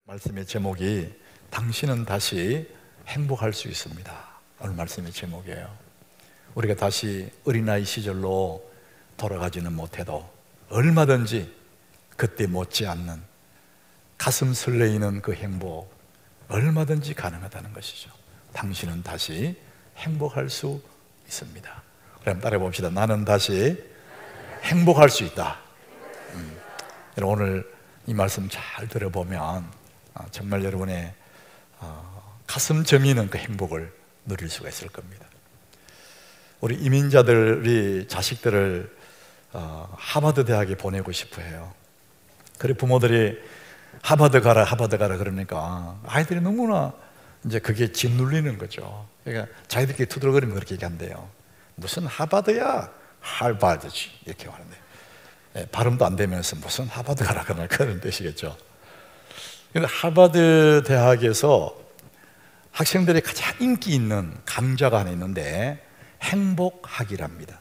말씀의 제목이 당신은 다시 행복할 수 있습니다. 오늘 말씀의 제목이에요. 우리가 다시 어린아이 시절로 돌아가지는 못해도 얼마든지 그때 못지않는 가슴 설레이는 그 행복 얼마든지 가능하다는 것이죠. 당신은 다시 행복할 수 있습니다. 그럼 따라해 봅시다. 나는 다시 행복할 수 있다. 오늘 이 말씀 잘 들어보면 정말 여러분의 가슴 저미는 그 행복을 누릴 수가 있을 겁니다. 우리 이민자들이 자식들을 하버드 대학에 보내고 싶어 해요. 그래 부모들이 하버드 가라 그러니까 아이들이 너무나 이제 그게 짓눌리는 거죠. 그러니까 자기들끼리 투덜거리면 그렇게 얘기한대요. 무슨 하버드야? 할바드지 이렇게 하는데 발음도 안 되면서 무슨 하버드 가라 그런 뜻이겠죠. 근데 하버드 대학에서 학생들이 가장 인기 있는 강좌가 하나 있는데 행복학이랍니다.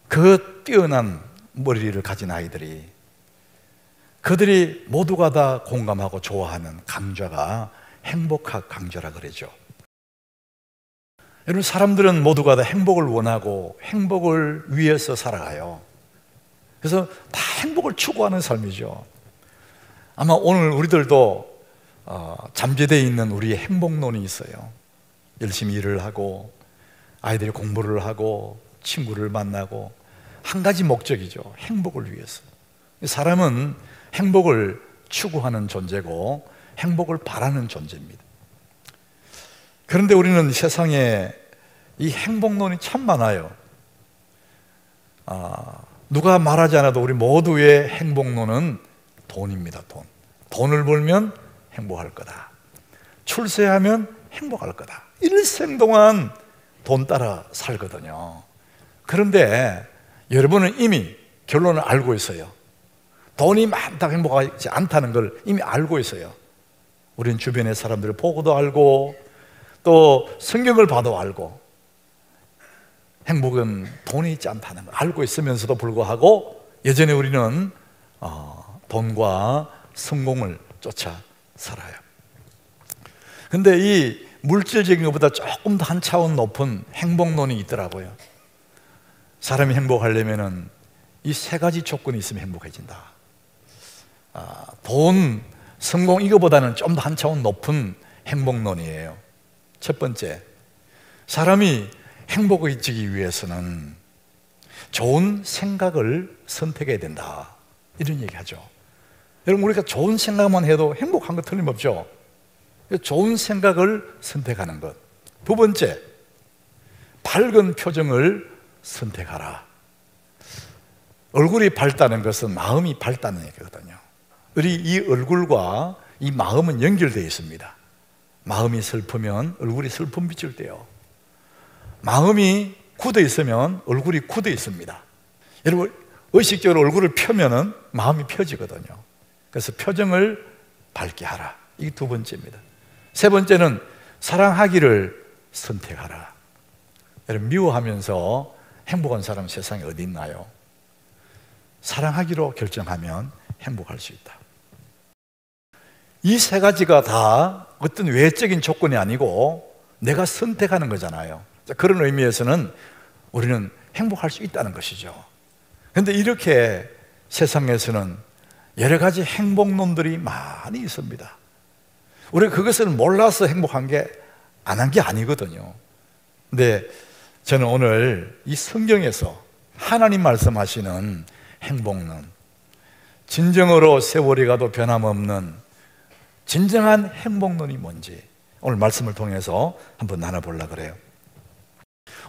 그 뛰어난 머리를 가진 아이들이 그들이 모두가 다 공감하고 좋아하는 강좌가 행복학 강좌라 그러죠. 여러분, 사람들은 모두가 다 행복을 원하고 행복을 위해서 살아가요. 그래서 다 행복을 추구하는 삶이죠. 아마 오늘 우리들도 잠재되어 있는 우리의 행복론이 있어요. 열심히 일을 하고 아이들이 공부를 하고 친구를 만나고 한 가지 목적이죠. 행복을 위해서. 사람은 행복을 추구하는 존재고 행복을 바라는 존재입니다. 그런데 우리는 세상에 이 행복론이 참 많아요. 누가 말하지 않아도 우리 모두의 행복론은 돈입니다. 돈을 벌면 행복할 거다. 출세하면 행복할 거다. 일생 동안 돈 따라 살거든요. 그런데 여러분은 이미 결론을 알고 있어요. 돈이 많다고 행복하지 않다는 걸 이미 알고 있어요. 우리는 주변의 사람들을 보고도 알고 또 성경을 봐도 알고 행복은 돈이 있지 않다는 걸 알고 있으면서도 불구하고 여전히 우리는 돈과 성공을 쫓아 살아요. 근데 이 물질적인 것보다 조금 더 한 차원 높은 행복론이 있더라고요. 사람이 행복하려면 이 세 가지 조건이 있으면 행복해진다. 돈, 성공 이거보다는 좀 더 한 차원 높은 행복론이에요. 첫 번째, 사람이 행복해지기 위해서는 좋은 생각을 선택해야 된다. 이런 얘기하죠. 여러분, 우리가 좋은 생각만 해도 행복한 거 틀림없죠. 좋은 생각을 선택하는 것. 두 번째, 밝은 표정을 선택하라. 얼굴이 밝다는 것은 마음이 밝다는 얘기거든요. 우리 이 얼굴과 이 마음은 연결되어 있습니다. 마음이 슬프면 얼굴이 슬픔 비칠 때요. 마음이 굳어 있으면 얼굴이 굳어 있습니다. 여러분, 의식적으로 얼굴을 펴면은 마음이 펴지거든요. 그래서 표정을 밝게 하라. 이게 두 번째입니다. 세 번째는 사랑하기를 선택하라. 여러분, 미워하면서 행복한 사람 세상에 어디 있나요? 사랑하기로 결정하면 행복할 수 있다. 이 세 가지가 다 어떤 외적인 조건이 아니고 내가 선택하는 거잖아요. 그런 의미에서는 우리는 행복할 수 있다는 것이죠. 그런데 이렇게 세상에서는 여러 가지 행복론들이 많이 있습니다. 우리가 그것을 몰라서 행복한 게 안 한 게 아니거든요. 근데 저는 오늘 이 성경에서 하나님 말씀하시는 행복론, 진정으로 세월이 가도 변함없는 진정한 행복론이 뭔지 오늘 말씀을 통해서 한번 나눠보려고 그래요.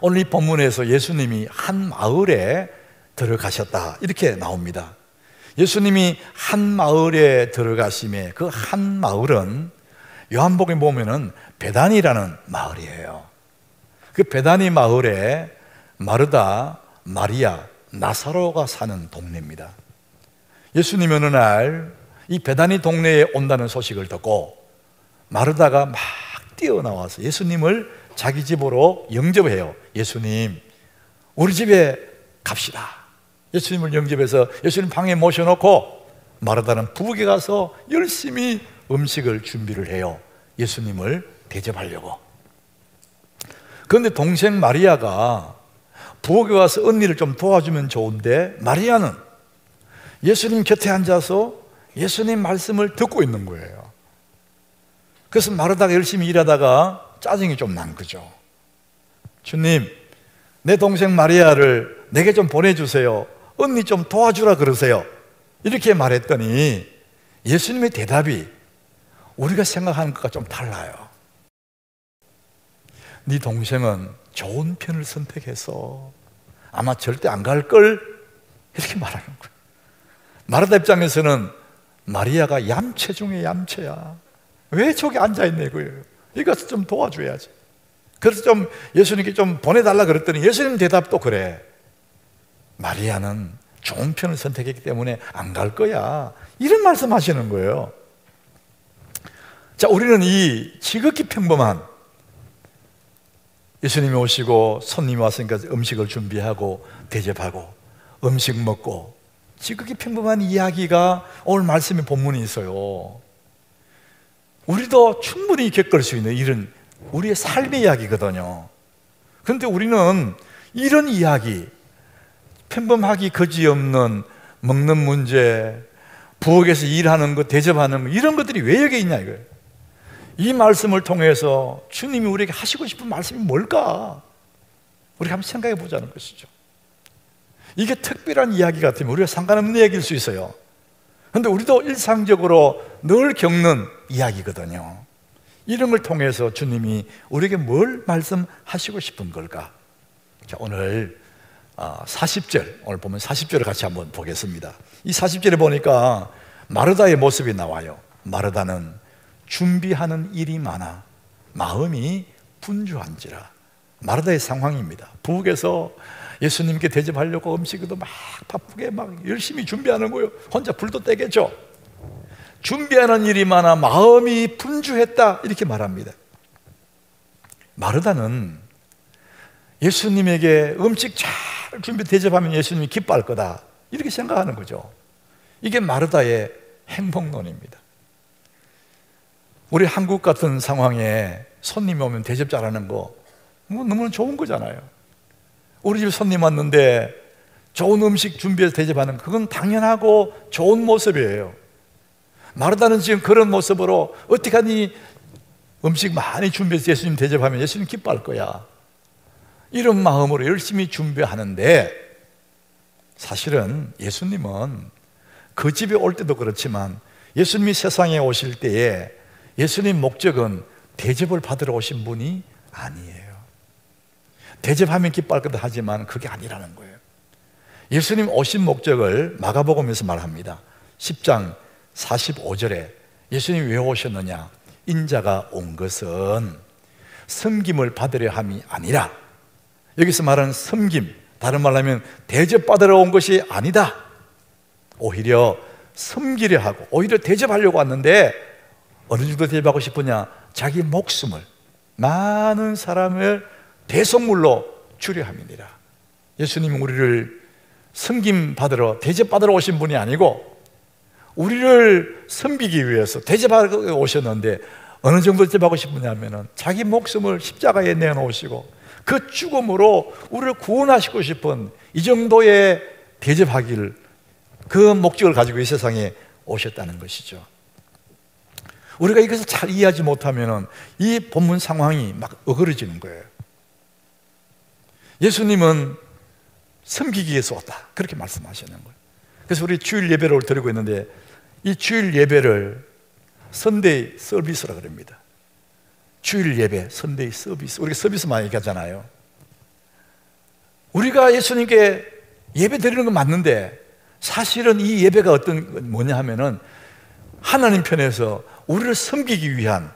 오늘 이 본문에서 예수님이 한 마을에 들어가셨다 이렇게 나옵니다. 예수님이 한 마을에 들어가심에 그 한 마을은 요한복음에 보면은 베다니라는 마을이에요. 그 베다니 마을에 마르다, 마리아, 나사로가 사는 동네입니다. 예수님이 어느 날 이 베다니 동네에 온다는 소식을 듣고 마르다가 막 뛰어나와서 예수님을 자기 집으로 영접해요. 예수님, 우리 집에 갑시다. 예수님을 영접해서 예수님 방에 모셔놓고 마르다는 부엌에 가서 열심히 음식을 준비를 해요. 예수님을 대접하려고. 그런데 동생 마리아가 부엌에 와서 언니를 좀 도와주면 좋은데, 마리아는 예수님 곁에 앉아서 예수님 말씀을 듣고 있는 거예요. 그래서 마르다가 열심히 일하다가 짜증이 좀 난 거죠. 주님, 내 동생 마리아를 내게 좀 보내주세요. 언니 좀 도와주라 그러세요. 이렇게 말했더니 예수님의 대답이 우리가 생각하는 것과 좀 달라요. 네 동생은 좋은 편을 선택해서 아마 절대 안 갈 걸, 이렇게 말하는 거예요. 마르다 입장에서는 마리아가 얌체 중에 얌체야. 왜 저기 앉아있네 이거예요. 이것을 좀 도와줘야지. 그래서 좀 예수님께 좀 보내달라 그랬더니 예수님 대답도 그래. 마리아는 좋은 편을 선택했기 때문에 안 갈 거야. 이런 말씀하시는 거예요. 자, 우리는 이 지극히 평범한, 예수님이 오시고 손님이 왔으니까 음식을 준비하고 대접하고 음식 먹고, 지극히 평범한 이야기가 오늘 말씀의 본문에 있어요. 우리도 충분히 겪을 수 있는 이런 우리의 삶의 이야기거든요. 그런데 우리는 이런 이야기, 평범하기 그지없는 먹는 문제, 부엌에서 일하는 것, 대접하는 것, 이런 것들이 왜 여기 있냐 이거예요. 이 말씀을 통해서 주님이 우리에게 하시고 싶은 말씀이 뭘까? 우리가 한번 생각해 보자는 것이죠. 이게 특별한 이야기 같으면 우리가 상관없는 얘기일 수 있어요. 그런데 우리도 일상적으로 늘 겪는 이야기거든요. 이런 걸 통해서 주님이 우리에게 뭘 말씀하시고 싶은 걸까? 자, 오늘 40절, 오늘 보면 40절을 같이 한번 보겠습니다. 이 40절에 보니까 마르다의 모습이 나와요. 마르다는 준비하는 일이 많아 마음이 분주한지라. 마르다의 상황입니다. 부엌에서 예수님께 대접하려고 음식도 막 바쁘게 막 열심히 준비하는 거예요. 혼자 불도 떼겠죠. 준비하는 일이 많아 마음이 분주했다, 이렇게 말합니다. 마르다는 예수님에게 음식 잘 준비 대접하면 예수님이 기뻐할 거다, 이렇게 생각하는 거죠. 이게 마르다의 행복론입니다. 우리 한국 같은 상황에 손님이 오면 대접 잘하는 거 너무나 좋은 거잖아요. 우리 집 손님 왔는데 좋은 음식 준비해서 대접하는 거, 그건 당연하고 좋은 모습이에요. 마르다는 지금 그런 모습으로 어떻게 하니 음식 많이 준비해서 예수님 대접하면 예수님 기뻐할 거야, 이런 마음으로 열심히 준비하는데, 사실은 예수님은 그 집에 올 때도 그렇지만 예수님이 세상에 오실 때에 예수님 목적은 대접을 받으러 오신 분이 아니에요. 대접하면 기뻐할 거다 하지만 그게 아니라는 거예요. 예수님 오신 목적을 마가복음에서 말합니다. 10장 45절에 예수님이 왜 오셨느냐? 인자가 온 것은 섬김을 받으려 함이 아니라, 여기서 말하는 섬김, 다른 말로 하면 대접받으러 온 것이 아니다. 오히려 섬기려 하고 오히려 대접하려고 왔는데, 어느 정도 대접하고 싶으냐? 자기 목숨을, 많은 사람을 대속물로 주려 함이니라. 예수님은 우리를 섬김 받으러, 대접 받으러 오신 분이 아니고 우리를 섬기기 위해서 대접하러 오셨는데, 어느 정도 대접하고 싶으냐면은 자기 목숨을 십자가에 내놓으시고 그 죽음으로 우리를 구원하시고 싶은 이 정도의 대접하기를, 그 목적을 가지고 이 세상에 오셨다는 것이죠. 우리가 이것을 잘 이해하지 못하면 이 본문 상황이 막 어그러지는 거예요. 예수님은 섬기기 위해서 왔다, 그렇게 말씀하시는 거예요. 그래서 우리 주일 예배를 드리고 있는데, 이 주일 예배를 선데이 서비스라 그럽니다. 주일 예배, 선데이 서비스. 우리가 서비스 많이 얘기하잖아요. 우리가 예수님께 예배 드리는 건 맞는데, 사실은 이 예배가 뭐냐 하면은 하나님 편에서 우리를 섬기기 위한,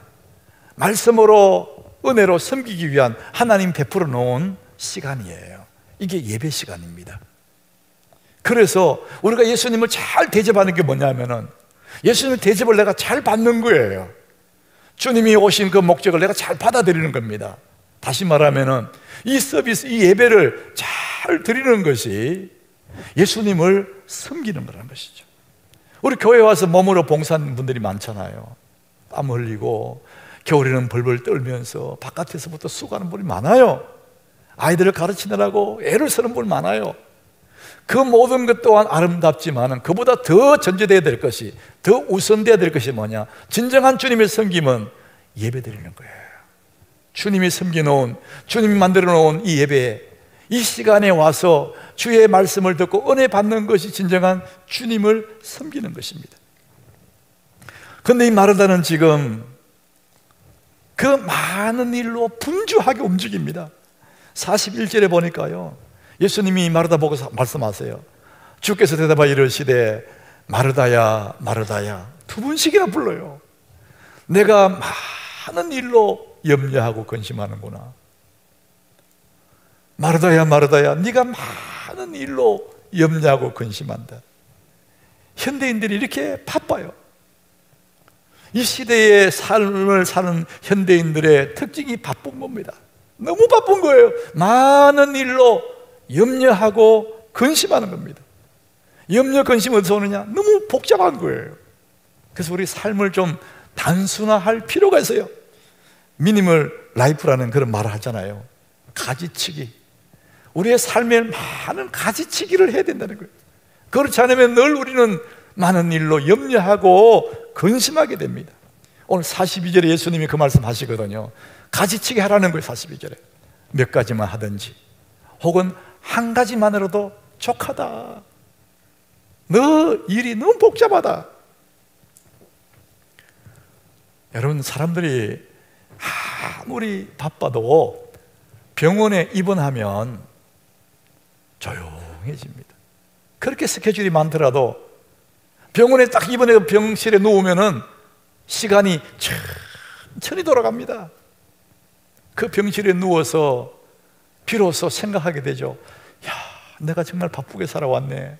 말씀으로 은혜로 섬기기 위한 하나님 베풀어 놓은 시간이에요. 이게 예배 시간입니다. 그래서 우리가 예수님을 잘 대접하는 게 뭐냐면은 예수님의 대접을 내가 잘 받는 거예요. 주님이 오신 그 목적을 내가 잘 받아들이는 겁니다. 다시 말하면은 이 서비스, 이 예배를 잘 드리는 것이 예수님을 섬기는 거라는 것이죠. 우리 교회 와서 몸으로 봉사하는 분들이 많잖아요. 땀 흘리고 겨울에는 벌벌 떨면서 바깥에서부터 수고하는 분이 많아요. 아이들을 가르치느라고 애를 쓰는 분이 많아요. 그 모든 것 또한 아름답지만 그보다 더 전제되어야 될 것이, 더 우선되어야 될 것이 뭐냐? 진정한 주님의 섬김은 예배드리는 거예요. 주님이 섬겨놓은, 주님이 만들어 놓은 이 예배, 이 시간에 와서 주의 말씀을 듣고 은혜 받는 것이 진정한 주님을 섬기는 것입니다. 그런데 이 마르다는 지금 그 많은 일로 분주하게 움직입니다. 41절에 보니까요, 예수님이 마르다 보고 말씀하세요. 주께서 대답하여 이르시되 마르다야 마르다야, 2번씩이나 불러요. 내가 많은 일로 염려하고 근심하는구나. 마르다야 마르다야, 네가 많은 일로 염려하고 근심한다. 현대인들이 이렇게 바빠요. 이 시대의 삶을 사는 현대인들의 특징이 바쁜 겁니다. 너무 바쁜 거예요. 많은 일로 염려하고 근심하는 겁니다. 염려 근심 어디서 오느냐? 너무 복잡한 거예요. 그래서 우리 삶을 좀 단순화할 필요가 있어요. 미니멀 라이프라는 그런 말을 하잖아요. 가지치기. 우리의 삶에 많은 가지치기를 해야 된다는 거예요. 그렇지 않으면 늘 우리는 많은 일로 염려하고 근심하게 됩니다. 오늘 42절에 예수님이 그 말씀 하시거든요. 가지치기 하라는 거예요. 42절에 몇 가지만 하든지, 혹은 한 가지만으로도 족하다. 너 일이 너무 복잡하다. 여러분, 사람들이 아무리 바빠도 병원에 입원하면 조용해집니다. 그렇게 스케줄이 많더라도 병원에 딱 입원해서 병실에 누우면은 시간이 천천히 돌아갑니다. 그 병실에 누워서 비로소 생각하게 되죠. 야, 내가 정말 바쁘게 살아왔네.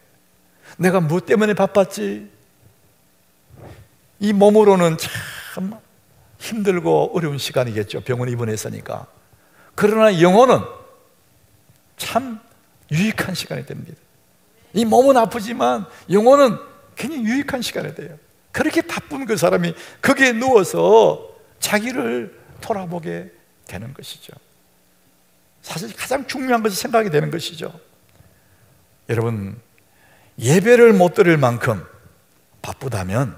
내가 무엇 때문에 바빴지? 이 몸으로는 참 힘들고 어려운 시간이겠죠. 병원에 입원했으니까. 그러나 영혼은 참 유익한 시간이 됩니다. 이 몸은 아프지만 영혼은 굉장히 유익한 시간이 돼요. 그렇게 바쁜 그 사람이 거기에 누워서 자기를 돌아보게 되는 것이죠. 사실 가장 중요한 것을 생각하게 되는 것이죠. 여러분, 예배를 못 드릴 만큼 바쁘다면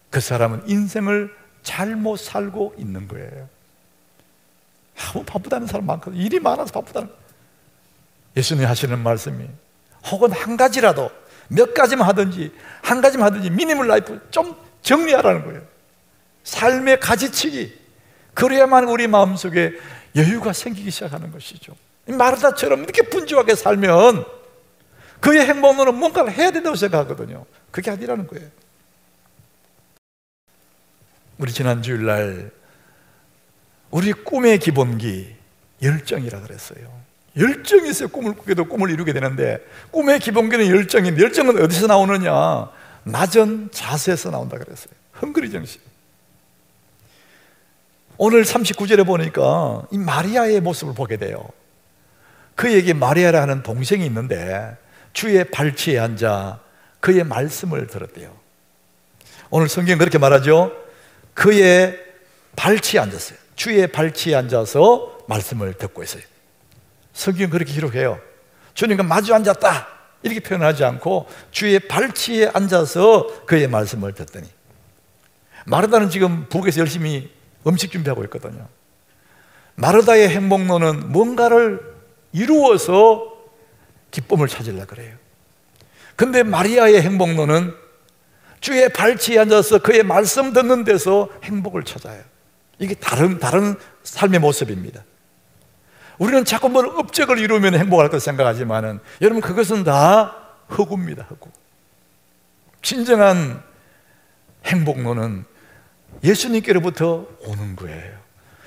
그 사람은 인생을 잘못 살고 있는 거예요. 아무 바쁘다는 사람 많거든요. 일이 많아서 바쁘다는 거예요. 예수님이 하시는 말씀이, 혹은 한 가지라도, 몇 가지만 하든지, 한 가지만 하든지 미니멀 라이프 좀 정리하라는 거예요. 삶의 가지치기. 그래야만 우리 마음속에 여유가 생기기 시작하는 것이죠. 마르다처럼 이렇게 분주하게 살면 그의 행복으로 뭔가를 해야 된다고 생각하거든요. 그게 아니라는 거예요. 우리 지난 주일날 우리 꿈의 기본기 열정이라 그랬어요. 열정이 있어야 꿈을 꾸게도 꿈을 이루게 되는데, 꿈의 기본기는 열정인데, 열정은 어디서 나오느냐? 낮은 자세에서 나온다 그랬어요. 헝그리 정신. 오늘 39절에 보니까 이 마리아의 모습을 보게 돼요. 그에게 마리아라 하는 동생이 있는데 주의 발치에 앉아 그의 말씀을 들었대요. 오늘 성경은 그렇게 말하죠. 그의 발치에 앉았어요. 주의 발치에 앉아서 말씀을 듣고 있어요. 성경은 그렇게 기록해요. 주님과 마주 앉았다 이렇게 표현하지 않고 주의 발치에 앉아서 그의 말씀을 듣더니, 마르다는 지금 부엌에서 열심히 음식 준비하고 있거든요. 마르다의 행복론은 뭔가를 이루어서 기쁨을 찾으려고 그래요. 근데 마리아의 행복론은 주의 발치에 앉아서 그의 말씀 듣는 데서 행복을 찾아요. 이게 다른 삶의 모습입니다. 우리는 자꾸 뭘 업적을 이루면 행복할 것 생각하지만은, 여러분, 그것은 다 허구입니다. 허구. 진정한 행복론은 예수님께로부터 오는 거예요.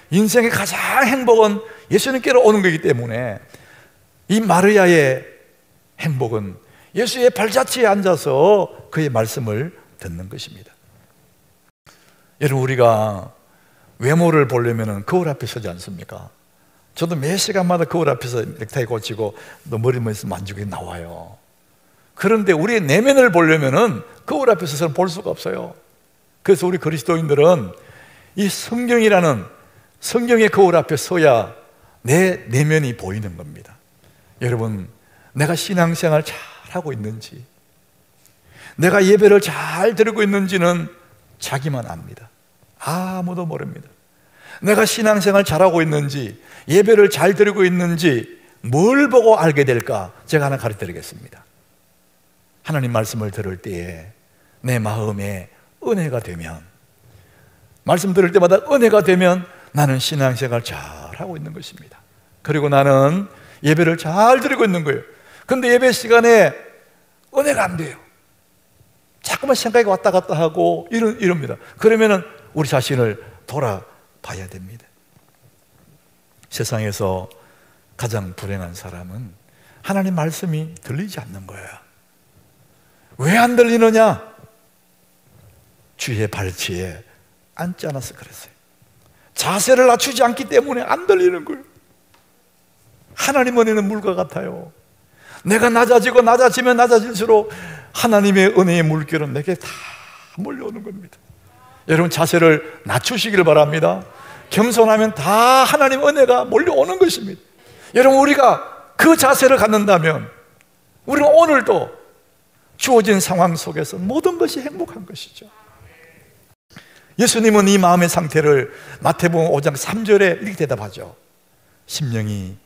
인생의 가장 행복은 예수님께로 오는 거기 때문에 이 마리아의 행복은 예수의 발자취에 앉아서 그의 말씀을 듣는 것입니다. 여러분, 우리가 외모를 보려면 거울 앞에 서지 않습니까? 저도 매 시간마다 거울 앞에서 넥타이 고치고 또 머리만 있으면 만지고 나와요. 그런데 우리의 내면을 보려면은 거울 앞에 서서는 볼 수가 없어요. 그래서 우리 그리스도인들은 이 성경이라는 성경의 거울 앞에 서야 내 내면이 보이는 겁니다. 여러분, 내가 신앙생활 잘하고 있는지, 내가 예배를 잘 드리고 있는지는 자기만 압니다. 아무도 모릅니다. 내가 신앙생활 잘하고 있는지, 예배를 잘 드리고 있는지 뭘 보고 알게 될까? 제가 하나 가르쳐 드리겠습니다. 하나님 말씀을 들을 때에 내 마음에 은혜가 되면, 말씀 들을 때마다 은혜가 되면 나는 신앙생활 잘하고 있는 것입니다. 그리고 나는 예배를 잘 드리고 있는 거예요. 그런데 예배 시간에 은혜가 안 돼요. 자꾸만 생각이 왔다 갔다 하고 이럽니다. 그러면은 우리 자신을 돌아봐야 됩니다. 세상에서 가장 불행한 사람은 하나님 말씀이 들리지 않는 거예요. 왜 안 들리느냐? 주의 발치에 앉지 않아서 그랬어요. 자세를 낮추지 않기 때문에 안 들리는 거예요. 하나님 은혜는 물과 같아요. 내가 낮아지고 낮아지면 낮아질수록 하나님의 은혜의 물결은 내게 다 몰려오는 겁니다. 여러분, 자세를 낮추시기를 바랍니다. 겸손하면 다 하나님 은혜가 몰려오는 것입니다. 여러분, 우리가 그 자세를 갖는다면 우리는 오늘도 주어진 상황 속에서 모든 것이 행복한 것이죠. 예수님은 이 마음의 상태를 마태복음 5장 3절에 이렇게 대답하죠. 심령이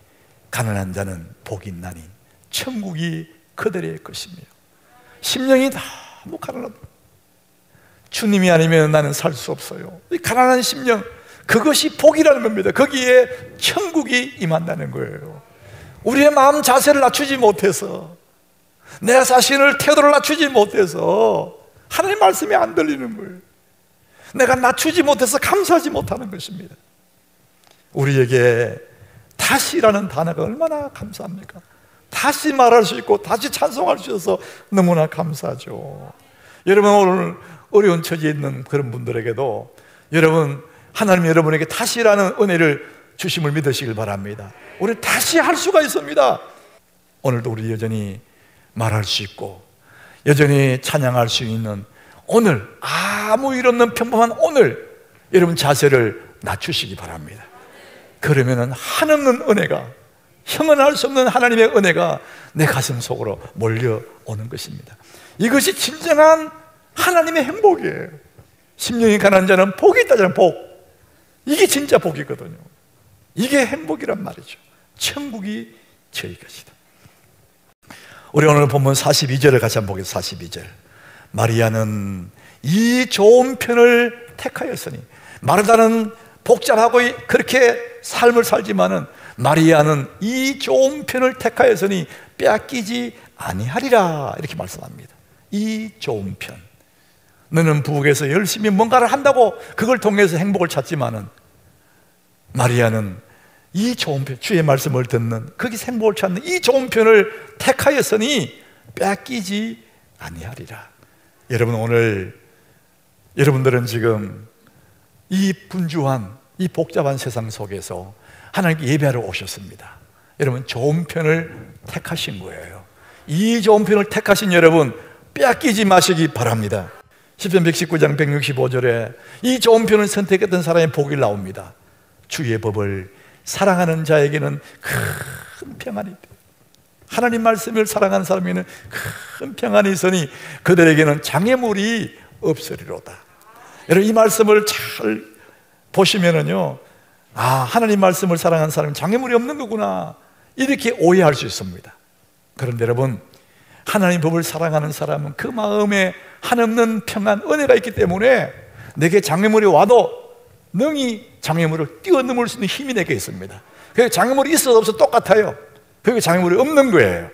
가난한 자는 복이 있나니 천국이 그들의 것이며. 심령이 너무 가난하다. 주님이 아니면 나는 살 수 없어요. 이 가난한 심령, 그것이 복이라는 겁니다. 거기에 천국이 임한다는 거예요. 우리의 마음 자세를 낮추지 못해서, 내 자신을 태도를 낮추지 못해서 하나님 말씀이 안 들리는 거예요. 내가 낮추지 못해서 감사하지 못하는 것입니다. 우리에게 다시라는 단어가 얼마나 감사합니까? 다시 말할 수 있고 다시 찬송할 수 있어서 너무나 감사하죠. 여러분, 오늘 어려운 처지에 있는 그런 분들에게도 여러분, 하나님이 여러분에게 다시라는 은혜를 주심을 믿으시길 바랍니다. 우리 다시 할 수가 있습니다. 오늘도 우리 여전히 말할 수 있고 여전히 찬양할 수 있는 오늘, 아무 일 없는 평범한 오늘, 여러분 자세를 낮추시기 바랍니다. 그러면은 한없는 은혜가, 형언할 수 없는 하나님의 은혜가 내 가슴 속으로 몰려오는 것입니다. 이것이 진정한 하나님의 행복이에요. 심령이 가난한 자는 복이 있다잖아요. 복. 이게 진짜 복이거든요. 이게 행복이란 말이죠. 천국이 저희 것이다. 우리 오늘 본문 42절을 같이 한번 보겠습니다. 42절. 마리아는 이 좋은 편을 택하였으니, 마르다는 복잡하고 그렇게 삶을 살지만은 마리아는 이 좋은 편을 택하였으니 빼앗기지 아니하리라, 이렇게 말씀합니다. 이 좋은 편. 너는 부엌에서 열심히 뭔가를 한다고 그걸 통해서 행복을 찾지만은 마리아는 이 좋은 편, 주의 말씀을 듣는, 거기서 행복을 찾는 이 좋은 편을 택하였으니 빼앗기지 아니하리라. 여러분, 오늘 여러분들은 지금 이 분주한, 이 복잡한 세상 속에서 하나님께 예배하러 오셨습니다. 여러분, 좋은 편을 택하신 거예요. 이 좋은 편을 택하신 여러분, 빼앗기지 마시기 바랍니다. 시편 119장 165절에 이 좋은 편을 선택했던 사람의 복이 나옵니다. 주의 법을 사랑하는 자에게는 큰 평안이 있다. 하나님 말씀을 사랑하는 사람에게는 큰 평안이 있으니 그들에게는 장애물이 없으리로다. 여러분, 이 말씀을 잘 보시면은요, 아, 하나님 말씀을 사랑하는 사람은 장애물이 없는 거구나, 이렇게 오해할 수 있습니다. 그런데 여러분, 하나님 법을 사랑하는 사람은 그 마음에 한없는 평안, 은혜가 있기 때문에 내게 장애물이 와도 능히 장애물을 뛰어넘을 수 있는 힘이 내게 있습니다. 그래서 장애물이 있어도 없어도 똑같아요. 그게 장애물이 없는 거예요.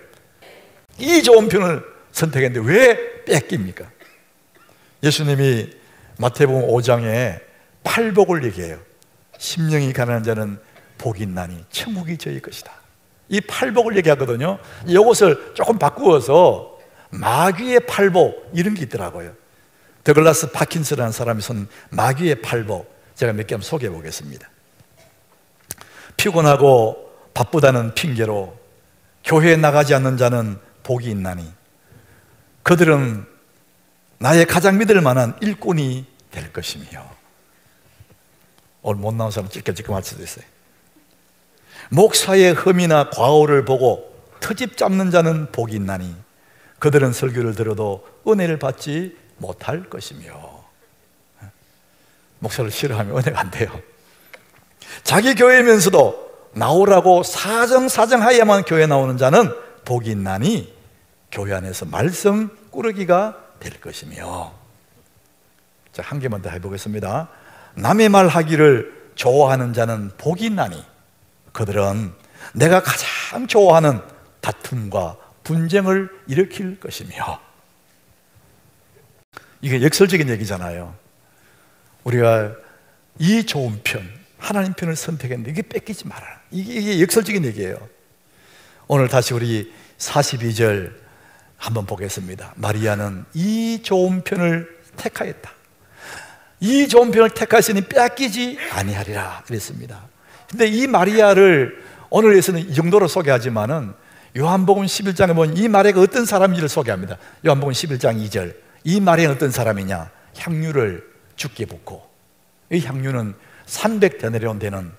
이 좋은 편을 선택했는데 왜 뺏깁니까? 예수님이 마태복음 5장에 팔복을 얘기해요. 심령이 가난한 자는 복이 있나니 천국이 저희 것이다. 이 팔복을 얘기하거든요. 이것을 조금 바꾸어서 마귀의 팔복, 이런 게 있더라고요. 더글라스 파킨스라는 사람이 쓴 마귀의 팔복, 제가 몇 개 한번 소개해 보겠습니다. 피곤하고 바쁘다는 핑계로 교회에 나가지 않는 자는 복이 있나니 그들은 나의 가장 믿을 만한 일꾼이 될 것이며. 오늘 못 나온 사람 찔끔 할 수도 있어요. 목사의 흠이나 과오를 보고 트집 잡는 자는 복이 있나니 그들은 설교를 들어도 은혜를 받지 못할 것이며. 목사를 싫어하면 은혜가 안 돼요. 자기 교회면서도 나오라고 사정하야만 교회 나오는 자는 복이 있나니 교회 안에서 말씀 꾸러기가 될 것이며. 자, 한 개만 더 해보겠습니다. 남의 말 하기를 좋아하는 자는 복이 있나니 그들은 내가 가장 좋아하는 다툼과 분쟁을 일으킬 것이며. 이게 역설적인 얘기잖아요. 우리가 이 좋은 편, 하나님 편을 선택했는데 이게 뺏기지 말아라. 이게 역설적인 얘기예요. 오늘 다시 우리 42절 한번 보겠습니다. 마리아는 이 좋은 편을 택하였다. 이 좋은 편을 택하시니 뺏기지 아니하리라 그랬습니다. 근데 이 마리아를 오늘에서는 이 정도로 소개하지만은 요한복음 11장에 보면 이 마리아가 어떤 사람인지를 소개합니다. 요한복음 11장 2절. 이 마리아는 어떤 사람이냐? 향유를 죽게 붓고, 이 향유는 300데나리온 되는,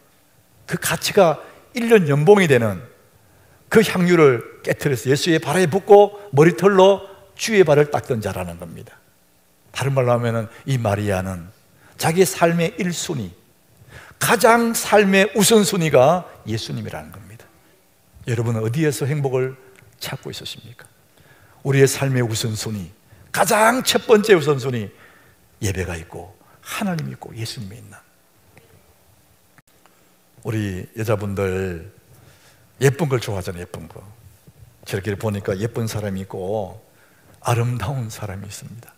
그 가치가 1년 연봉이 되는 그 향유를 깨트려서 예수의 발에 붓고 머리털로 주의 발을 닦던 자라는 겁니다. 다른 말로 하면 이 마리아는 자기 삶의 1순위, 가장 삶의 우선순위가 예수님이라는 겁니다. 여러분은 어디에서 행복을 찾고 있으십니까? 우리의 삶의 우선순위, 가장 첫 번째 우선순위, 예배가 있고 하나님이 있고 예수님이 있나? 우리 여자분들 예쁜 걸 좋아하잖아요. 예쁜 거. 저렇게 보니까 예쁜 사람이 있고 아름다운 사람이 있습니다.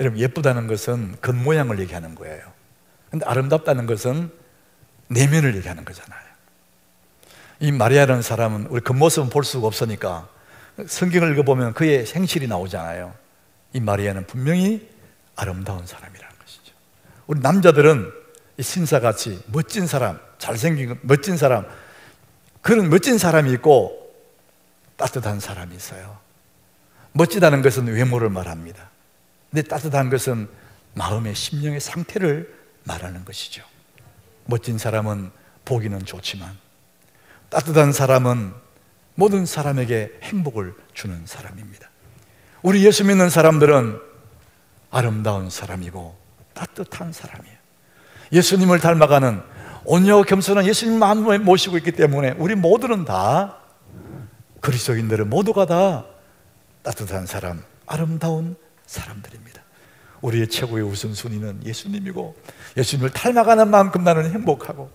여러분, 예쁘다는 것은 겉모양을 얘기하는 거예요. 근데 아름답다는 것은 내면을 얘기하는 거잖아요. 이 마리아라는 사람은 우리 겉모습은 볼 수가 없으니까 성경을 읽어보면 그의 행실이 나오잖아요. 이 마리아는 분명히 아름다운 사람이라는 것이죠. 우리 남자들은 이 신사같이 멋진 사람, 잘생긴 멋진 사람, 그런 멋진 사람이 있고 따뜻한 사람이 있어요. 멋지다는 것은 외모를 말합니다. 근데 따뜻한 것은 마음의 심령의 상태를 말하는 것이죠. 멋진 사람은 보기는 좋지만 따뜻한 사람은 모든 사람에게 행복을 주는 사람입니다. 우리 예수 믿는 사람들은 아름다운 사람이고 따뜻한 사람이에요. 예수님을 닮아가는 온유하고 겸손한 예수님 마음을 모시고 있기 때문에 우리 모두는 다, 그리스도인들은 모두가 다 따뜻한 사람, 아름다운 사람들입니다. 우리의 최고의 우선순위는 예수님이고 예수님을 닮아가는 만큼 나는 행복하고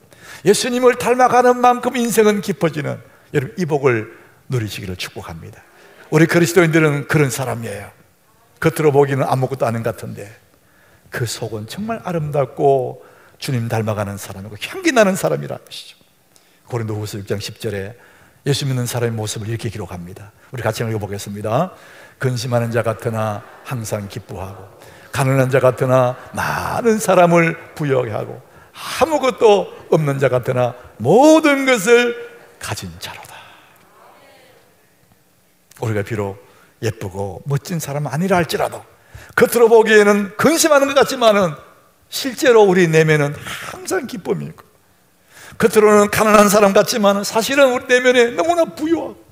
예수님을 닮아가는 만큼 인생은 깊어지는, 여러분, 이 복을 누리시기를 축복합니다. 우리 그리스도인들은 그런 사람이에요. 겉으로 보기는 아무것도 아닌 것 같은데 그 속은 정말 아름답고 주님 닮아가는 사람이고 향기 나는 사람이라는 것이죠. 고린도후서 6장 10절에 예수 믿는 사람의 모습을 이렇게 기록합니다. 우리 같이 읽어보겠습니다. 근심하는 자 같으나 항상 기뻐하고 가난한 자 같으나 많은 사람을 부유하게 하고 아무것도 없는 자 같으나 모든 것을 가진 자로다. 우리가 비록 예쁘고 멋진 사람은 아니라 할지라도 겉으로 보기에는 근심하는 것 같지만은 실제로 우리 내면은 항상 기쁨이 있고, 겉으로는 가난한 사람 같지만은 사실은 우리 내면에 너무나 부유하고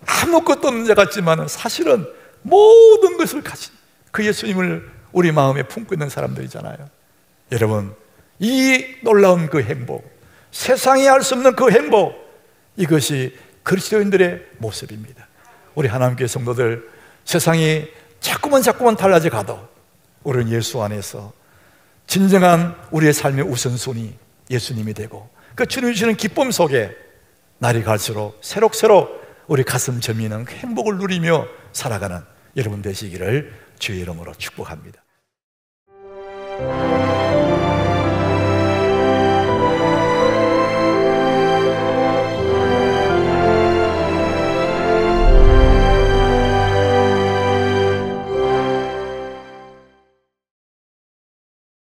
아무것도 없는 자 같지만은 사실은 모든 것을 가진 그 예수님을 우리 마음에 품고 있는 사람들이잖아요. 여러분, 이 놀라운 그 행복, 세상이 알 수 없는 그 행복, 이것이 그리스도인들의 모습입니다. 우리 하나님께 성도들, 세상이 자꾸만 달라져 가도 우리는 예수 안에서 진정한 우리의 삶의 우선순위 예수님이 되고 그 주님 주시는 기쁨 속에 날이 갈수록 새록새록 우리 가슴 저미는 행복을 누리며 살아가는 여러분 되시기를 주의 이름으로 축복합니다.